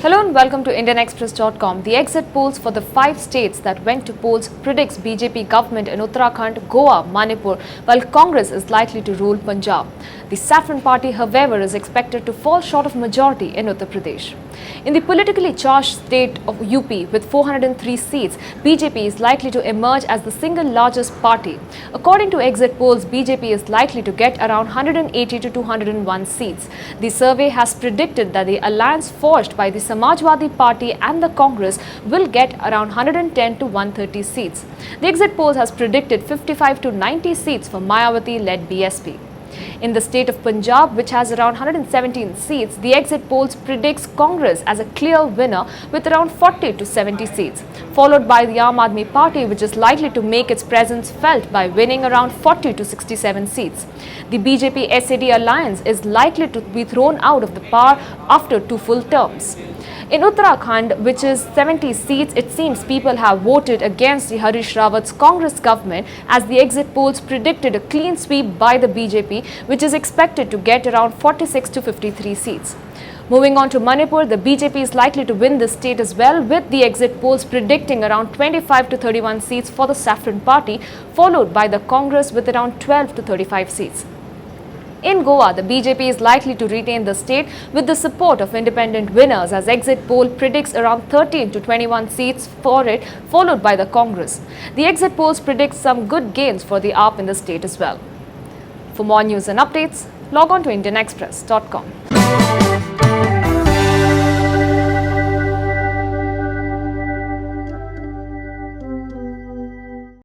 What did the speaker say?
Hello and welcome to IndianExpress.com. The exit polls for the 5 states that went to polls predicts BJP government in Uttarakhand, Goa, Manipur, while Congress is likely to rule Punjab. The Saffron Party, however, is expected to fall short of majority in Uttar Pradesh. In the politically charged state of UP with 403 seats, BJP is likely to emerge as the single largest party. According to exit polls, BJP is likely to get around 180 to 201 seats. The survey has predicted that the alliance forged by the Samajwadi Party and the Congress will get around 110 to 130 seats. The exit polls has predicted 55 to 90 seats for Mayawati-led BSP. In the state of Punjab, which has around 117 seats, the exit polls predicts Congress as a clear winner with around 40 to 70 seats, followed by the Aadmi Party, which is likely to make its presence felt by winning around 40 to 67 seats. The BJP-SAD alliance is likely to be thrown out of the power after 2 full terms. In Uttarakhand, which is 70 seats, it seems people have voted against the Harish Rawat's Congress government as the exit polls predicted a clean sweep by the BJP, which is expected to get around 46 to 53 seats. Moving on to Manipur, the BJP is likely to win the state as well, with the exit polls predicting around 25 to 31 seats for the Saffron Party, followed by the Congress with around 12 to 35 seats. In Goa, the BJP is likely to retain the state with the support of independent winners as exit poll predicts around 13 to 21 seats for it, followed by the Congress. The exit polls predict some good gains for the AAP in the state as well. For more news and updates, log on to IndianExpress.com.